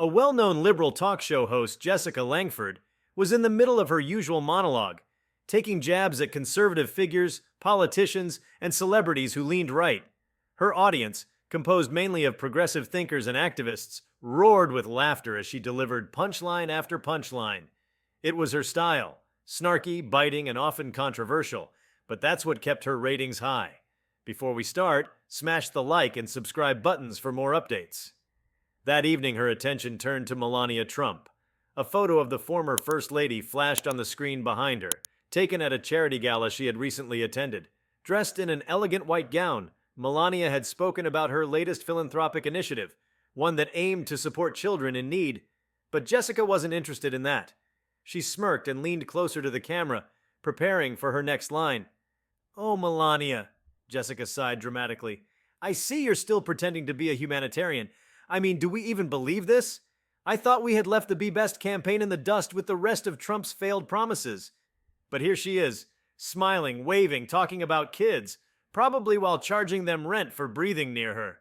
A well-known liberal talk show host, Jessica Langford, was in the middle of her usual monologue, taking jabs at conservative figures, politicians, and celebrities who leaned right. Her audience, composed mainly of progressive thinkers and activists, roared with laughter as she delivered punchline after punchline. It was her style, snarky, biting, and often controversial, but that's what kept her ratings high. Before we start, smash the like and subscribe buttons for more updates. That evening, her attention turned to Melania Trump. A photo of the former First Lady flashed on the screen behind her, taken at a charity gala she had recently attended. Dressed in an elegant white gown, Melania had spoken about her latest philanthropic initiative, one that aimed to support children in need. But Jessica wasn't interested in that. She smirked and leaned closer to the camera, preparing for her next line. "Oh, Melania," Jessica sighed dramatically. "I see you're still pretending to be a humanitarian. I mean, do we even believe this? I thought we had left the Be Best campaign in the dust with the rest of Trump's failed promises. But here she is, smiling, waving, talking about kids, probably while charging them rent for breathing near her."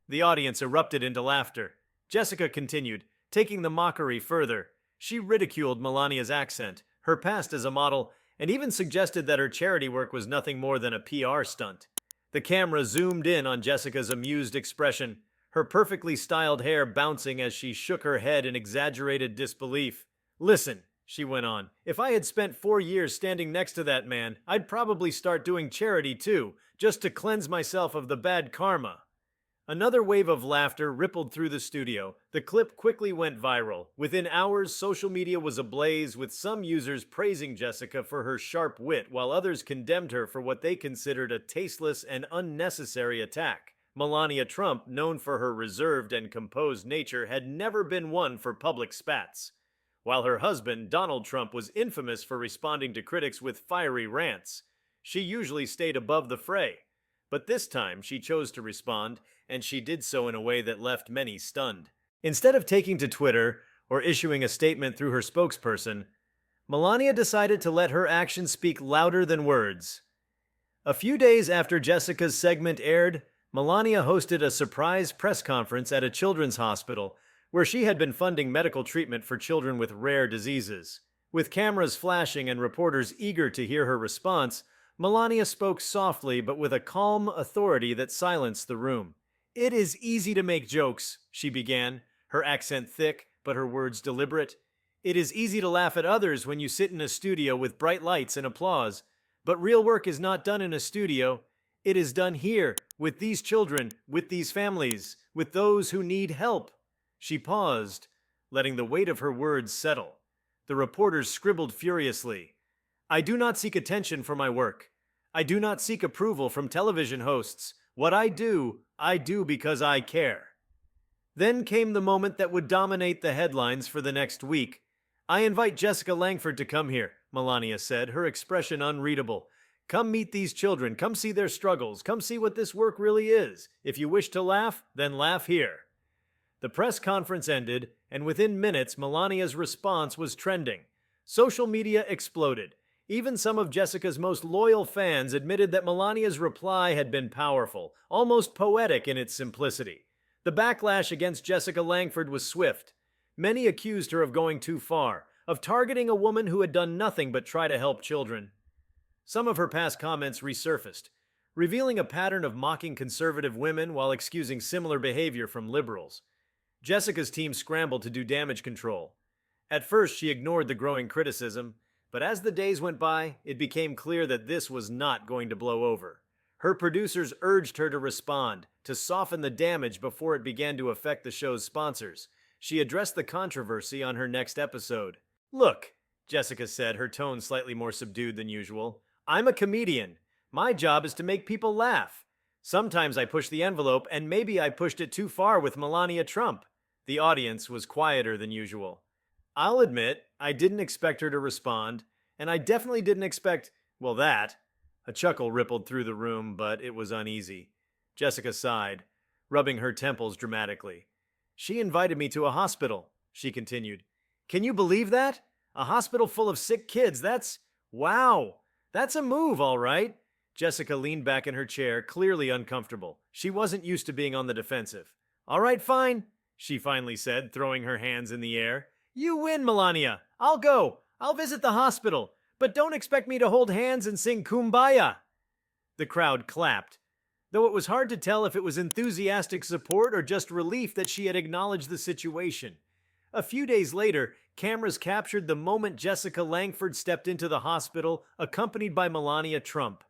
The audience erupted into laughter. Jessica continued, taking the mockery further. She ridiculed Melania's accent, her past as a model, and even suggested that her charity work was nothing more than a PR stunt. The camera zoomed in on Jessica's amused expression, her perfectly styled hair bouncing as she shook her head in exaggerated disbelief. "Listen," she went on, "if I had spent 4 years standing next to that man, I'd probably start doing charity too, just to cleanse myself of the bad karma." Another wave of laughter rippled through the studio. The clip quickly went viral. Within hours, social media was ablaze, with some users praising Jessica for her sharp wit, while others condemned her for what they considered a tasteless and unnecessary attack. Melania Trump, known for her reserved and composed nature, had never been one for public spats, while her husband, Donald Trump, was infamous for responding to critics with fiery rants. She usually stayed above the fray, but this time she chose to respond, and she did so in a way that left many stunned. Instead of taking to Twitter or issuing a statement through her spokesperson, Melania decided to let her actions speak louder than words. A few days after Jessica's segment aired, Melania hosted a surprise press conference at a children's hospital where she had been funding medical treatment for children with rare diseases. With cameras flashing and reporters eager to hear her response, Melania spoke softly but with a calm authority that silenced the room. "It is easy to make jokes," she began, her accent thick but her words deliberate. "It is easy to laugh at others when you sit in a studio with bright lights and applause. But real work is not done in a studio. It is done here, with these children, with these families, with those who need help." She paused, letting the weight of her words settle. The reporters scribbled furiously. "I do not seek attention for my work. I do not seek approval from television hosts. What I do because I care." Then came the moment that would dominate the headlines for the next week. "I invite Jessica Langford to come here," Melania said, her expression unreadable. "Come meet these children. Come see their struggles. Come see what this work really is. If you wish to laugh, then laugh here." The press conference ended, and within minutes, Melania's response was trending. Social media exploded. Even some of Jessica's most loyal fans admitted that Melania's reply had been powerful, almost poetic in its simplicity. The backlash against Jessica Langford was swift. Many accused her of going too far, of targeting a woman who had done nothing but try to help children. Some of her past comments resurfaced, revealing a pattern of mocking conservative women while excusing similar behavior from liberals. Jessica's team scrambled to do damage control. At first, she ignored the growing criticism, but as the days went by, it became clear that this was not going to blow over. Her producers urged her to respond, to soften the damage before it began to affect the show's sponsors. She addressed the controversy on her next episode. "Look," Jessica said, her tone slightly more subdued than usual, "I'm a comedian. My job is to make people laugh. Sometimes I push the envelope, and maybe I pushed it too far with Melania Trump." The audience was quieter than usual. I'll admit, I didn't expect her to respond, and I definitely didn't expect, well, that. A chuckle rippled through the room, but it was uneasy. Jessica sighed, rubbing her temples dramatically. "She invited me to a hospital," she continued. "Can you believe that? A hospital full of sick kids, wow! That's a move, all right." Jessica leaned back in her chair, clearly uncomfortable. She wasn't used to being on the defensive. "All right, fine." she finally said, throwing her hands in the air. You win, Melania. I'll go. I'll visit the hospital. But don't expect me to hold hands and sing Kumbaya. The crowd clapped, though it was hard to tell if it was enthusiastic support or just relief that she had acknowledged the situation. A few days later, cameras captured the moment Jessica Langford stepped into the hospital, accompanied by Melania Trump.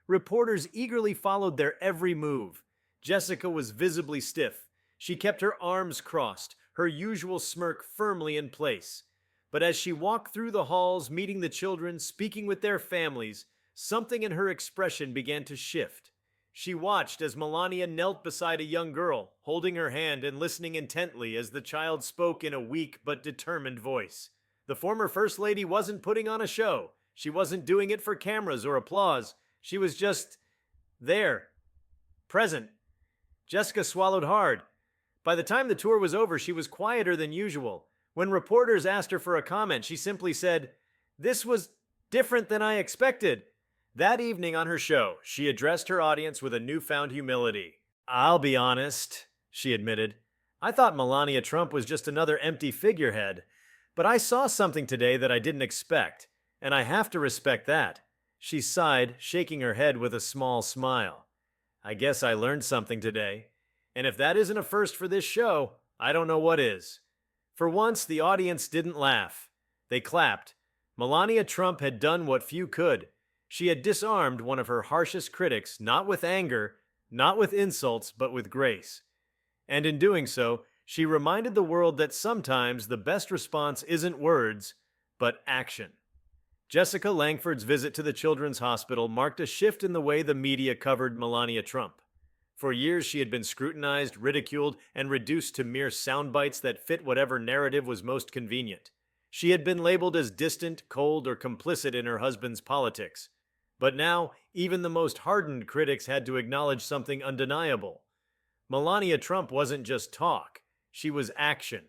Reporters eagerly followed their every move. Jessica was visibly stiff. She kept her arms crossed, her usual smirk firmly in place. But as she walked through the halls, meeting the children, speaking with their families, something in her expression began to shift. She watched as Melania knelt beside a young girl, holding her hand and listening intently as the child spoke in a weak but determined voice. The former First Lady wasn't putting on a show. She wasn't doing it for cameras or applause. She was just there, present. Jessica swallowed hard. By the time the tour was over, she was quieter than usual. When reporters asked her for a comment, she simply said, "This was different than I expected." That evening on her show, she addressed her audience with a newfound humility. "I'll be honest," she admitted. "I thought Melania Trump was just another empty figurehead. But I saw something today that I didn't expect, and I have to respect that." She sighed, shaking her head with a small smile. "I guess I learned something today. And if that isn't a first for this show, I don't know what is." For once, the audience didn't laugh. They clapped. Melania Trump had done what few could. She had disarmed one of her harshest critics, not with anger, not with insults, but with grace. And in doing so, she reminded the world that sometimes the best response isn't words, but action. Jessica Langford's visit to the Children's Hospital marked a shift in the way the media covered Melania Trump. For years, she had been scrutinized, ridiculed, and reduced to mere sound bites that fit whatever narrative was most convenient. She had been labeled as distant, cold, or complicit in her husband's politics. But now, even the most hardened critics had to acknowledge something undeniable. Melania Trump wasn't just talk, she was action.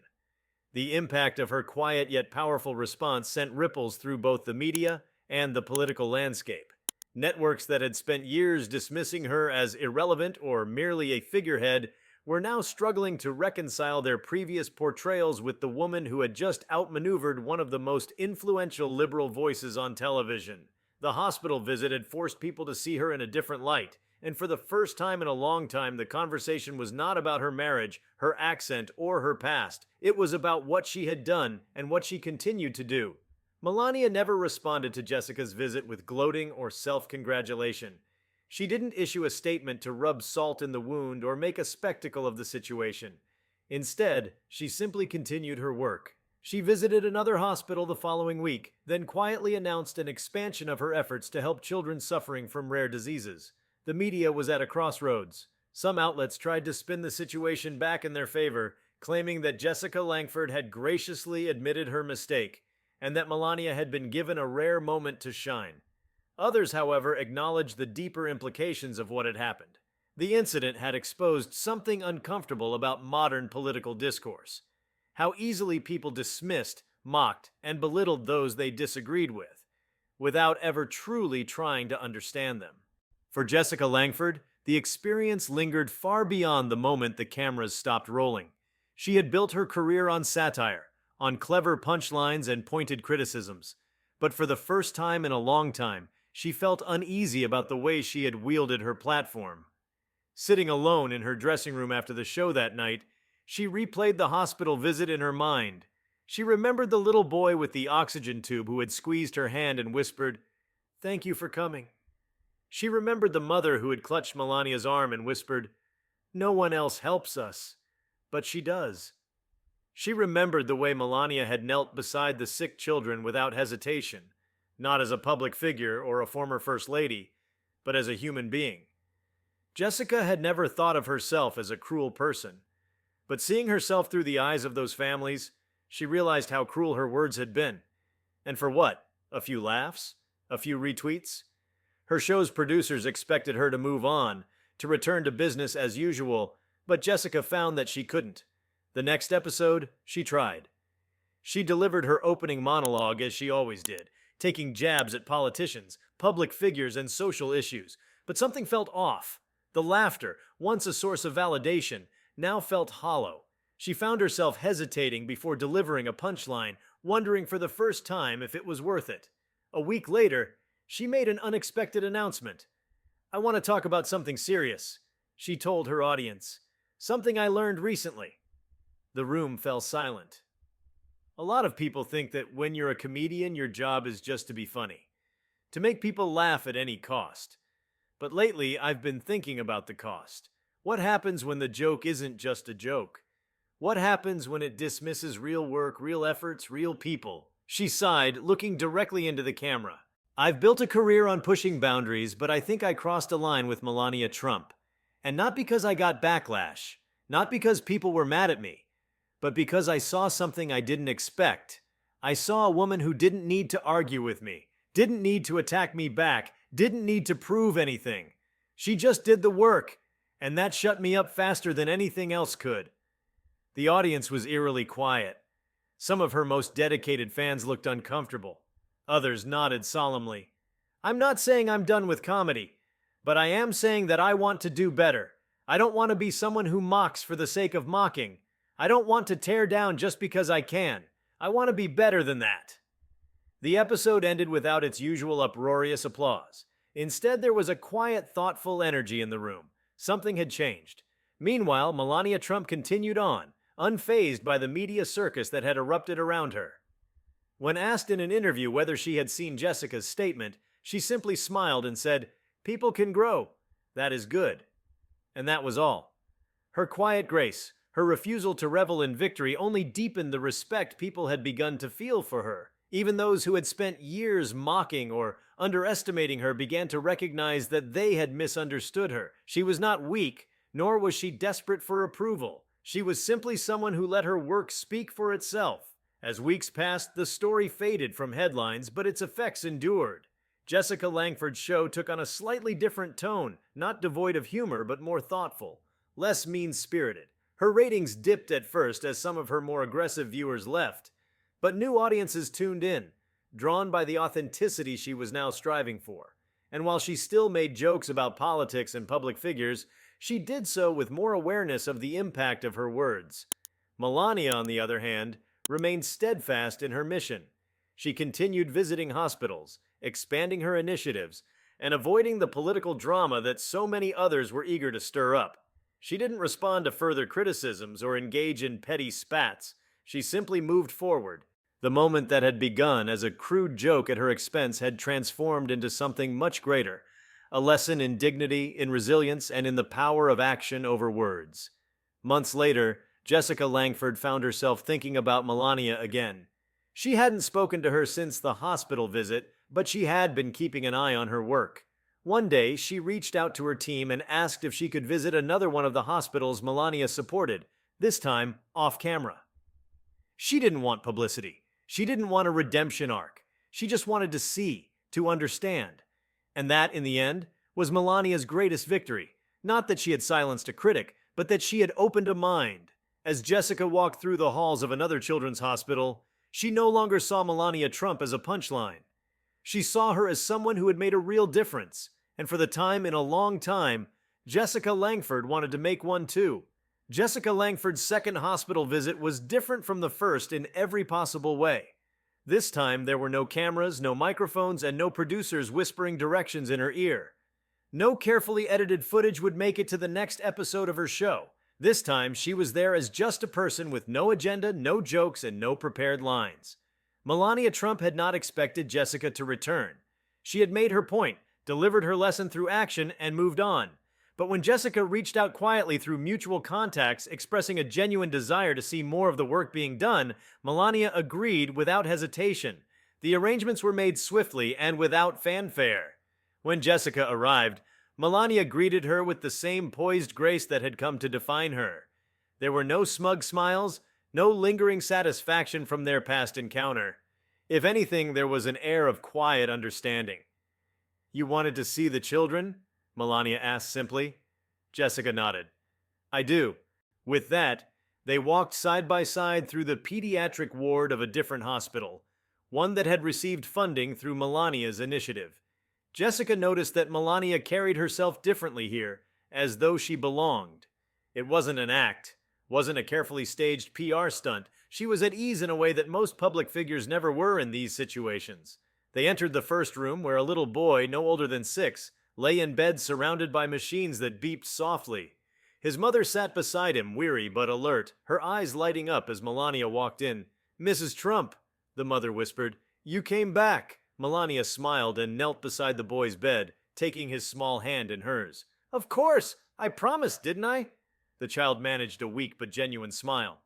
The impact of her quiet yet powerful response sent ripples through both the media and the political landscape. Networks that had spent years dismissing her as irrelevant or merely a figurehead were now struggling to reconcile their previous portrayals with the woman who had just outmaneuvered one of the most influential liberal voices on television. The hospital visit had forced people to see her in a different light, and for the first time in a long time, the conversation was not about her marriage, her accent, or her past. It was about what she had done and what she continued to do. Melania never responded to Jessica's visit with gloating or self-congratulation. She didn't issue a statement to rub salt in the wound or make a spectacle of the situation. Instead, she simply continued her work. She visited another hospital the following week, then quietly announced an expansion of her efforts to help children suffering from rare diseases. The media was at a crossroads. Some outlets tried to spin the situation back in their favor, claiming that Jessica Langford had graciously admitted her mistake, and that Melania had been given a rare moment to shine. Others, however, acknowledged the deeper implications of what had happened. The incident had exposed something uncomfortable about modern political discourse. How easily people dismissed, mocked, and belittled those they disagreed with, without ever truly trying to understand them. For Jessica Langford, the experience lingered far beyond the moment the cameras stopped rolling. She had built her career on satire, on clever punchlines and pointed criticisms. But for the first time in a long time, she felt uneasy about the way she had wielded her platform. Sitting alone in her dressing room after the show that night, she replayed the hospital visit in her mind. She remembered the little boy with the oxygen tube who had squeezed her hand and whispered, "Thank you for coming." She remembered the mother who had clutched Melania's arm and whispered, "No one else helps us, but she does." She remembered the way Melania had knelt beside the sick children without hesitation, not as a public figure or a former First Lady, but as a human being. Jessica had never thought of herself as a cruel person, but seeing herself through the eyes of those families, she realized how cruel her words had been. And for what? A few laughs? A few retweets? Her show's producers expected her to move on, to return to business as usual, but Jessica found that she couldn't. The next episode, she tried. She delivered her opening monologue as she always did, taking jabs at politicians, public figures, and social issues. But something felt off. The laughter, once a source of validation, now felt hollow. She found herself hesitating before delivering a punchline, wondering for the first time if it was worth it. A week later, she made an unexpected announcement. "I want to talk about something serious," she told her audience. "Something I learned recently." The room fell silent. A lot of people think that when you're a comedian, your job is just to be funny, to make people laugh at any cost. But lately, I've been thinking about the cost. What happens when the joke isn't just a joke? What happens when it dismisses real work, real efforts, real people? She sighed, looking directly into the camera. "I've built a career on pushing boundaries, but I think I crossed a line with Melania Trump. And not because I got backlash, not because people were mad at me, but because I saw something I didn't expect. I saw a woman who didn't need to argue with me, didn't need to attack me back, didn't need to prove anything. She just did the work, and that shut me up faster than anything else could." The audience was eerily quiet. Some of her most dedicated fans looked uncomfortable. Others nodded solemnly. "I'm not saying I'm done with comedy, but I am saying that I want to do better. I don't want to be someone who mocks for the sake of mocking. I don't want to tear down just because I can. I want to be better than that." The episode ended without its usual uproarious applause. Instead, there was a quiet, thoughtful energy in the room. Something had changed. Meanwhile, Melania Trump continued on, unfazed by the media circus that had erupted around her. When asked in an interview whether she had seen Jessica's statement, she simply smiled and said, "People can grow. That is good." And that was all. Her quiet grace, her refusal to revel in victory, only deepened the respect people had begun to feel for her. Even those who had spent years mocking or underestimating her began to recognize that they had misunderstood her. She was not weak, nor was she desperate for approval. She was simply someone who let her work speak for itself. As weeks passed, the story faded from headlines, but its effects endured. Jessica Langford's show took on a slightly different tone, not devoid of humor, but more thoughtful, less mean-spirited. Her ratings dipped at first as some of her more aggressive viewers left, but new audiences tuned in, drawn by the authenticity she was now striving for. And while she still made jokes about politics and public figures, she did so with more awareness of the impact of her words. Melania, on the other hand, remained steadfast in her mission. She continued visiting hospitals, expanding her initiatives, and avoiding the political drama that so many others were eager to stir up. She didn't respond to further criticisms or engage in petty spats. She simply moved forward. The moment that had begun as a crude joke at her expense had transformed into something much greater, a lesson in dignity, in resilience, and in the power of action over words. Months later, Jessica Langford found herself thinking about Melania again. She hadn't spoken to her since the hospital visit, but she had been keeping an eye on her work. One day, she reached out to her team and asked if she could visit another one of the hospitals Melania supported, this time off camera. She didn't want publicity. She didn't want a redemption arc. She just wanted to see, to understand. And that, in the end, was Melania's greatest victory. Not that she had silenced a critic, but that she had opened a mind. As Jessica walked through the halls of another children's hospital, she no longer saw Melania Trump as a punchline. She saw her as someone who had made a real difference. And for the time in a long time, Jessica Langford wanted to make one too. Jessica Langford's second hospital visit was different from the first in every possible way. This time, there were no cameras, no microphones, and no producers whispering directions in her ear. No carefully edited footage would make it to the next episode of her show. This time, she was there as just a person with no agenda, no jokes, and no prepared lines. Melania Trump had not expected Jessica to return. She had made her point, delivered her lesson through action, and moved on. But when Jessica reached out quietly through mutual contacts, expressing a genuine desire to see more of the work being done, Melania agreed without hesitation. The arrangements were made swiftly and without fanfare. When Jessica arrived, Melania greeted her with the same poised grace that had come to define her. There were no smug smiles, no lingering satisfaction from their past encounter. If anything, there was an air of quiet understanding. "You wanted to see the children?" Melania asked simply. Jessica nodded. "I do." With that, they walked side by side through the pediatric ward of a different hospital, one that had received funding through Melania's initiative. Jessica noticed that Melania carried herself differently here, as though she belonged. It wasn't an act, Wasn't a carefully staged PR stunt. She was at ease in a way that most public figures never were in these situations. They entered the first room where a little boy, no older than 6, lay in bed surrounded by machines that beeped softly. His mother sat beside him, weary but alert, her eyes lighting up as Melania walked in. "Mrs. Trump," the mother whispered. "You came back." Melania smiled and knelt beside the boy's bed, taking his small hand in hers. "Of course! I promised, didn't I?" The child managed a weak but genuine smile.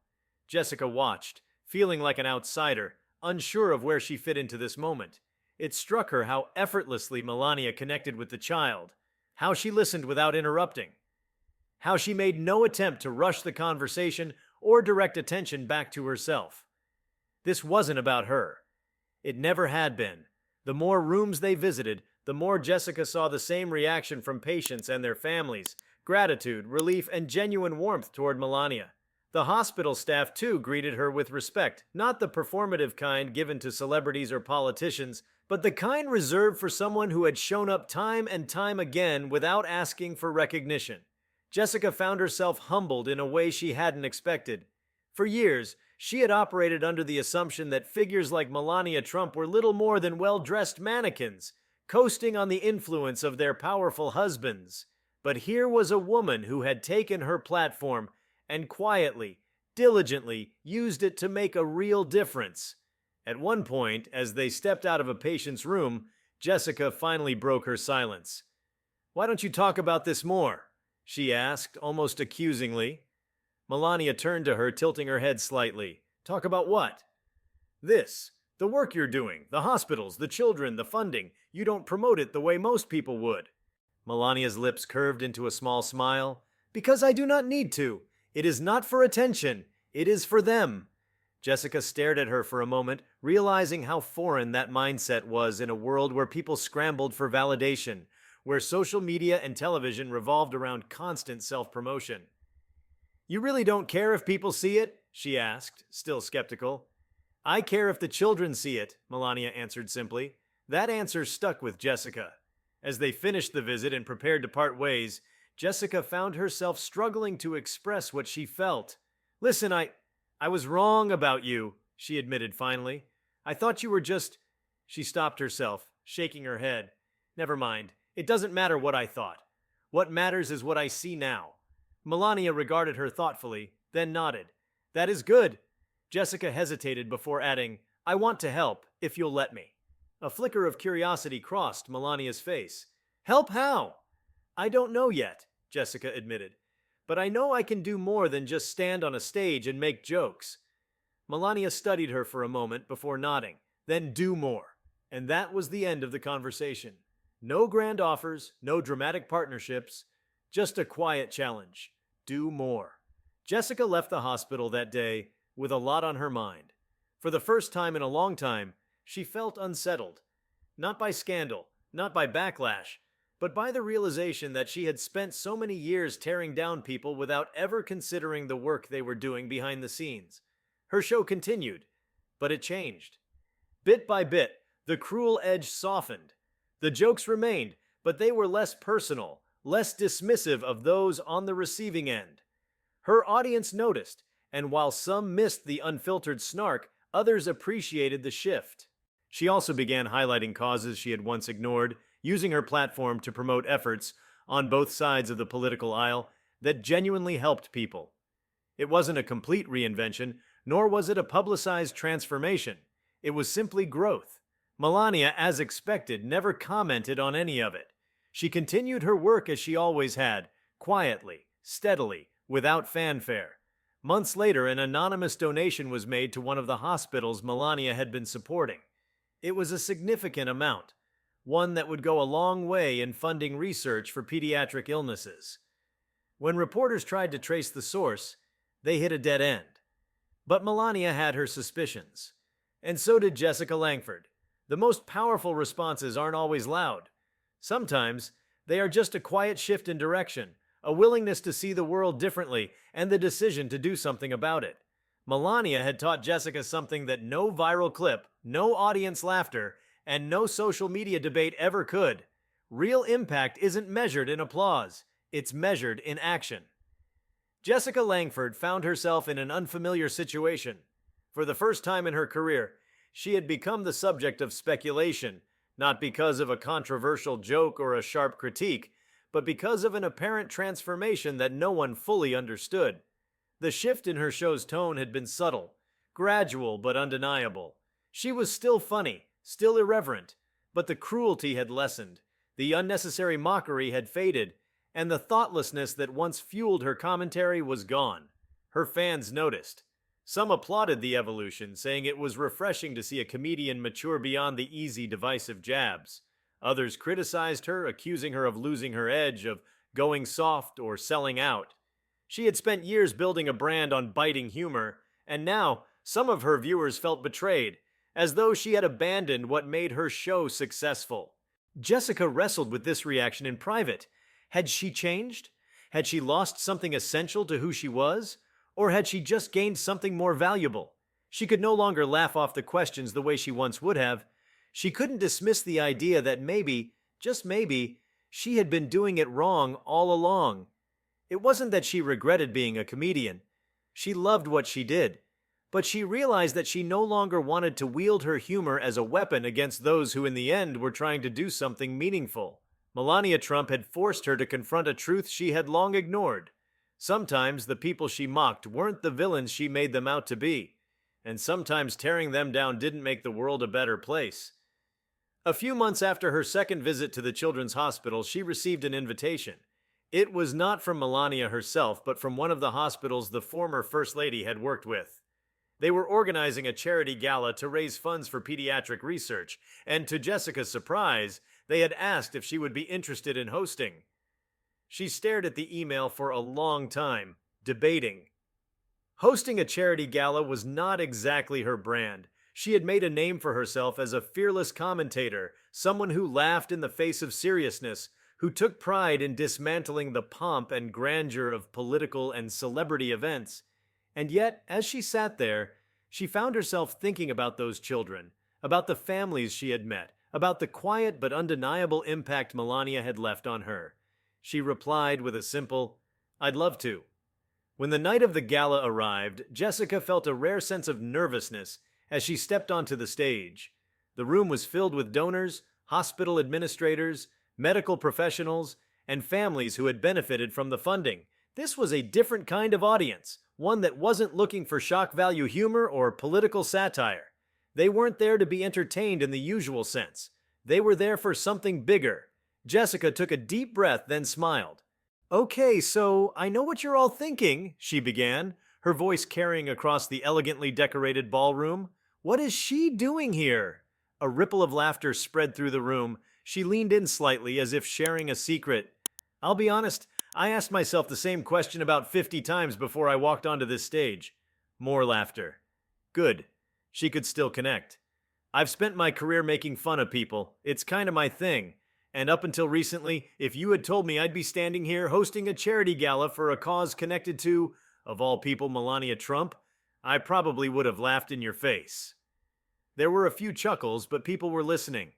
Jessica watched, feeling like an outsider, unsure of where she fit into this moment. It struck her how effortlessly Melania connected with the child, how she listened without interrupting, how she made no attempt to rush the conversation or direct attention back to herself. This wasn't about her. It never had been. The more rooms they visited, the more Jessica saw the same reaction from patients and their families: gratitude, relief, and genuine warmth toward Melania. The hospital staff, too, greeted her with respect, not the performative kind given to celebrities or politicians, but the kind reserved for someone who had shown up time and time again without asking for recognition. Jessica found herself humbled in a way she hadn't expected. For years, she had operated under the assumption that figures like Melania Trump were little more than well-dressed mannequins, coasting on the influence of their powerful husbands. But here was a woman who had taken her platform and quietly, diligently used it to make a real difference. At one point, as they stepped out of a patient's room, Jessica finally broke her silence. "Why don't you talk about this more?" she asked, almost accusingly. Melania turned to her, tilting her head slightly. "Talk about what?" "This. The work you're doing, the hospitals, the children, the funding. You don't promote it the way most people would." Melania's lips curved into a small smile. "Because I do not need to. It is not for attention. It is for them." Jessica stared at her for a moment, realizing how foreign that mindset was in a world where people scrambled for validation, where social media and television revolved around constant self-promotion. "You really don't care if people see it?" she asked, still skeptical. "I care if the children see it," Melania answered simply. That answer stuck with Jessica. As they finished the visit and prepared to part ways, Jessica found herself struggling to express what she felt. "Listen, I was wrong about you," she admitted finally. "I thought you were just—" She stopped herself, shaking her head. "Never mind. It doesn't matter what I thought. What matters is what I see now." Melania regarded her thoughtfully, then nodded. "That is good." Jessica hesitated before adding, "I want to help, if you'll let me." A flicker of curiosity crossed Melania's face. "Help how?" "I don't know yet," Jessica admitted. "But I know I can do more than just stand on a stage and make jokes." Melania studied her for a moment before nodding. "Then do more." And that was the end of the conversation. No grand offers, no dramatic partnerships, just a quiet challenge. Do more. Jessica left the hospital that day with a lot on her mind. For the first time in a long time, she felt unsettled. Not by scandal, not by backlash, but by the realization that she had spent so many years tearing down people without ever considering the work they were doing behind the scenes. Her show continued, but it changed. Bit by bit, the cruel edge softened. The jokes remained, but they were less personal, less dismissive of those on the receiving end. Her audience noticed, and while some missed the unfiltered snark, others appreciated the shift. She also began highlighting causes she had once ignored, using her platform to promote efforts on both sides of the political aisle that genuinely helped people. It wasn't a complete reinvention, nor was it a publicized transformation. It was simply growth. Melania, as expected, never commented on any of it. She continued her work as she always had, quietly, steadily, without fanfare. Months later, an anonymous donation was made to one of the hospitals Melania had been supporting. It was a significant amount, one that would go a long way in funding research for pediatric illnesses. When reporters tried to trace the source, they hit a dead end. But Melania had her suspicions. And so did Jessica Langford. The most powerful responses aren't always loud. Sometimes, they are just a quiet shift in direction, a willingness to see the world differently, and the decision to do something about it. Melania had taught Jessica something that no viral clip, no audience laughter, and no social media debate ever could. Real impact isn't measured in applause. It's measured in action. Jessica Langford found herself in an unfamiliar situation. For the first time in her career, she had become the subject of speculation, not because of a controversial joke or a sharp critique, but because of an apparent transformation that no one fully understood. The shift in her show's tone had been subtle, gradual but undeniable. She was still funny, still irreverent, but the cruelty had lessened, the unnecessary mockery had faded, and the thoughtlessness that once fueled her commentary was gone. Her fans noticed. Some applauded the evolution, saying it was refreshing to see a comedian mature beyond the easy, divisive jabs. Others criticized her, accusing her of losing her edge, of going soft or selling out. She had spent years building a brand on biting humor, and now some of her viewers felt betrayed, as though she had abandoned what made her show successful. Jessica wrestled with this reaction in private. Had she changed? Had she lost something essential to who she was? Or had she just gained something more valuable? She could no longer laugh off the questions the way she once would have. She couldn't dismiss the idea that maybe, just maybe, she had been doing it wrong all along. It wasn't that she regretted being a comedian. She loved what she did. But she realized that she no longer wanted to wield her humor as a weapon against those who in the end were trying to do something meaningful. Melania Trump had forced her to confront a truth she had long ignored. Sometimes the people she mocked weren't the villains she made them out to be, and sometimes tearing them down didn't make the world a better place. A few months after her second visit to the Children's Hospital, she received an invitation. It was not from Melania herself, but from one of the hospitals the former First Lady had worked with. They were organizing a charity gala to raise funds for pediatric research, and to Jessica's surprise, they had asked if she would be interested in hosting. She stared at the email for a long time, debating. Hosting a charity gala was not exactly her brand. She had made a name for herself as a fearless commentator, someone who laughed in the face of seriousness, who took pride in dismantling the pomp and grandeur of political and celebrity events. And yet, as she sat there, she found herself thinking about those children, about the families she had met, about the quiet but undeniable impact Melania had left on her. She replied with a simple, "I'd love to." When the night of the gala arrived, Jessica felt a rare sense of nervousness as she stepped onto the stage. The room was filled with donors, hospital administrators, medical professionals, and families who had benefited from the funding. This was a different kind of audience, one that wasn't looking for shock value humor or political satire. They weren't there to be entertained in the usual sense. They were there for something bigger. Jessica took a deep breath, then smiled. "Okay, so I know what you're all thinking," she began, her voice carrying across the elegantly decorated ballroom. "What is she doing here?" A ripple of laughter spread through the room. She leaned in slightly as if sharing a secret. "I'll be honest, I asked myself the same question about 50 times before I walked onto this stage." More laughter. Good. She could still connect. "I've spent my career making fun of people. It's kind of my thing. And up until recently, if you had told me I'd be standing here hosting a charity gala for a cause connected to, of all people, Melania Trump, I probably would have laughed in your face." There were a few chuckles, but people were listening.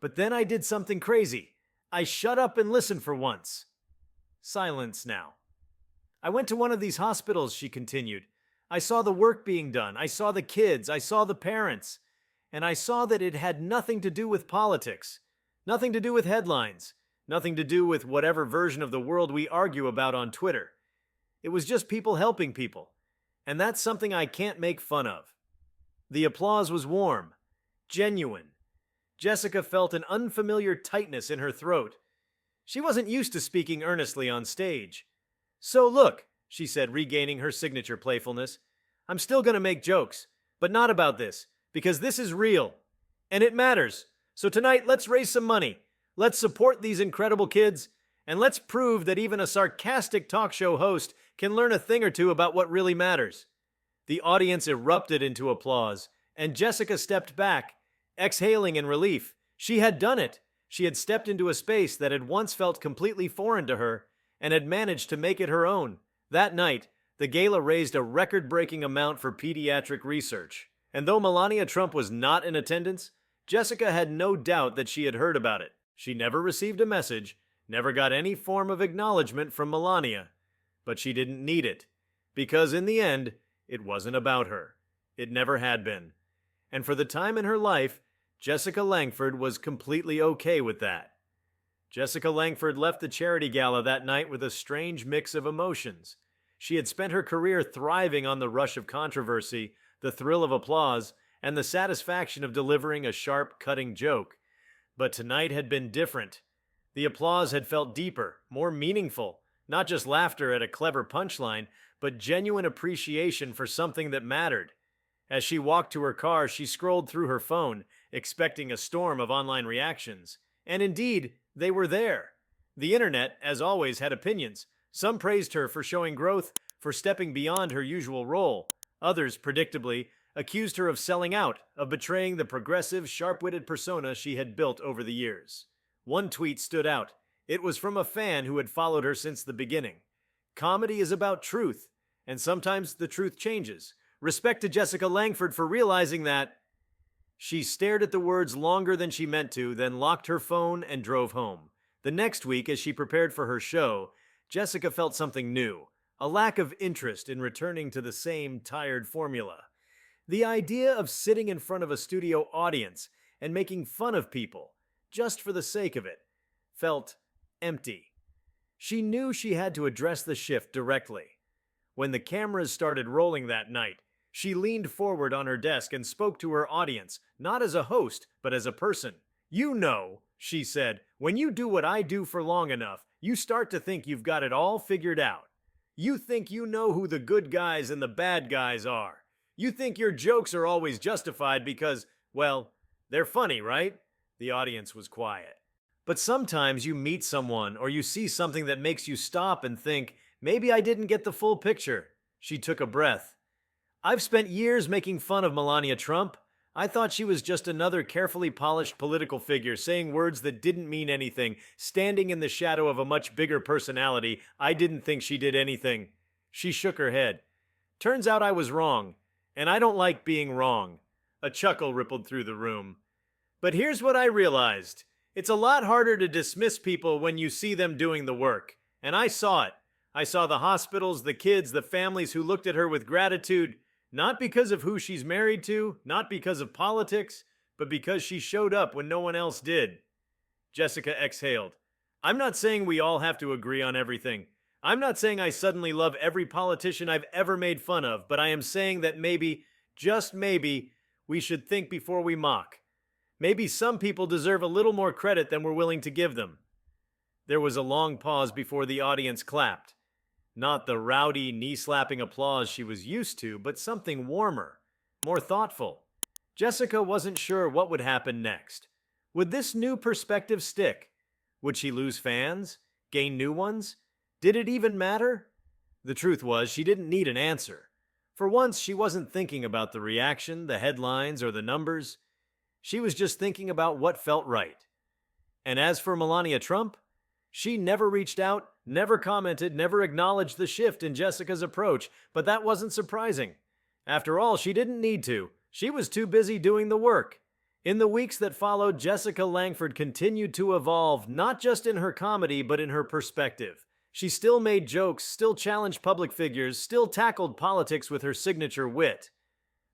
"But then I did something crazy. I shut up and listened for once." Silence now. "I went to one of these hospitals," she continued. "I saw the work being done. I saw the kids. I saw the parents. And I saw that it had nothing to do with politics. Nothing to do with headlines. Nothing to do with whatever version of the world we argue about on Twitter. It was just people helping people. And that's something I can't make fun of." The applause was warm, genuine. Jessica felt an unfamiliar tightness in her throat. She wasn't used to speaking earnestly on stage. "So look," she said, regaining her signature playfulness, "I'm still going to make jokes, but not about this, because this is real. And it matters. So tonight, let's raise some money. Let's support these incredible kids, and let's prove that even a sarcastic talk show host can learn a thing or two about what really matters." The audience erupted into applause, and Jessica stepped back, exhaling in relief. She had done it. She had stepped into a space that had once felt completely foreign to her, and had managed to make it her own. That night, the gala raised a record-breaking amount for pediatric research. And though Melania Trump was not in attendance, Jessica had no doubt that she had heard about it. She never received a message, never got any form of acknowledgement from Melania. But she didn't need it, because in the end, it wasn't about her. It never had been. And for the time in her life, Jessica Langford was completely okay with that. Jessica Langford left the charity gala that night with a strange mix of emotions. She had spent her career thriving on the rush of controversy, the thrill of applause, and the satisfaction of delivering a sharp, cutting joke. But tonight had been different. The applause had felt deeper, more meaningful, not just laughter at a clever punchline, but genuine appreciation for something that mattered. As she walked to her car, she scrolled through her phone, expecting a storm of online reactions. And indeed, they were there. The internet, as always, had opinions. Some praised her for showing growth, for stepping beyond her usual role. Others, predictably, accused her of selling out, of betraying the progressive, sharp-witted persona she had built over the years. One tweet stood out. It was from a fan who had followed her since the beginning. Comedy is about truth, and sometimes the truth changes. Respect to Jessica Langford for realizing that. She stared at the words longer than she meant to, then locked her phone and drove home. The next week, as she prepared for her show, Jessica felt something new, a lack of interest in returning to the same tired formula. The idea of sitting in front of a studio audience and making fun of people, just for the sake of it, felt empty. She knew she had to address the shift directly. When the cameras started rolling that night, she leaned forward on her desk and spoke to her audience, not as a host, but as a person. "You know," she said, "when you do what I do for long enough, you start to think you've got it all figured out. You think you know who the good guys and the bad guys are. You think your jokes are always justified because, well, they're funny, right?" The audience was quiet. But sometimes you meet someone or you see something that makes you stop and think, maybe I didn't get the full picture. She took a breath. "I've spent years making fun of Melania Trump. I thought she was just another carefully polished political figure saying words that didn't mean anything, standing in the shadow of a much bigger personality. I didn't think she did anything." She shook her head. "Turns out I was wrong, and I don't like being wrong." A chuckle rippled through the room. "But here's what I realized. It's a lot harder to dismiss people when you see them doing the work. And I saw it. I saw the hospitals, the kids, the families who looked at her with gratitude, not because of who she's married to, not because of politics, but because she showed up when no one else did." Jessica exhaled. "I'm not saying we all have to agree on everything. I'm not saying I suddenly love every politician I've ever made fun of, but I am saying that maybe, just maybe, we should think before we mock. Maybe some people deserve a little more credit than we're willing to give them." There was a long pause before the audience clapped. Not the rowdy, knee-slapping applause she was used to, but something warmer, more thoughtful. Jessica wasn't sure what would happen next. Would this new perspective stick? Would she lose fans? Gain new ones? Did it even matter? The truth was, she didn't need an answer. For once, she wasn't thinking about the reaction, the headlines, or the numbers. She was just thinking about what felt right. And as for Melania Trump, she never reached out, never commented, never acknowledged the shift in Jessica's approach, but that wasn't surprising. After all, she didn't need to. She was too busy doing the work. In the weeks that followed, Jessica Langford continued to evolve, not just in her comedy, but in her perspective. She still made jokes, still challenged public figures, still tackled politics with her signature wit.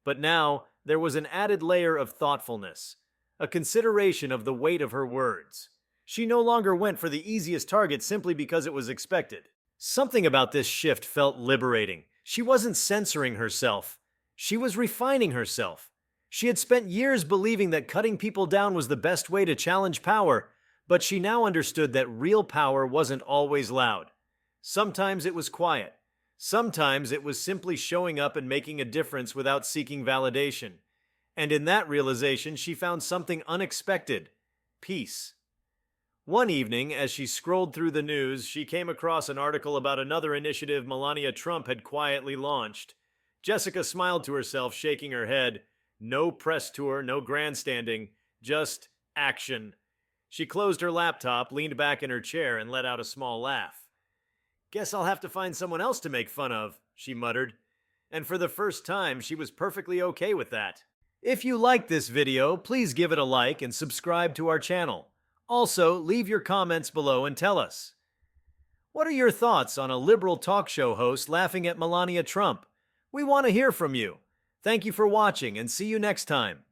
But now, there was an added layer of thoughtfulness, a consideration of the weight of her words. She no longer went for the easiest target simply because it was expected. Something about this shift felt liberating. She wasn't censoring herself. She was refining herself. She had spent years believing that cutting people down was the best way to challenge power, but she now understood that real power wasn't always loud. Sometimes it was quiet. Sometimes it was simply showing up and making a difference without seeking validation. And in that realization, she found something unexpected: peace. One evening, as she scrolled through the news, she came across an article about another initiative Melania Trump had quietly launched. Jessica smiled to herself, shaking her head. No press tour, no grandstanding, just action. She closed her laptop, leaned back in her chair, and let out a small laugh. "Guess I'll have to find someone else to make fun of," she muttered. And for the first time, she was perfectly okay with that. If you liked this video, please give it a like and subscribe to our channel. Also, leave your comments below and tell us, What are your thoughts on a liberal talk show host laughing at Melania Trump? We want to hear from you. Thank you for watching and see you next time.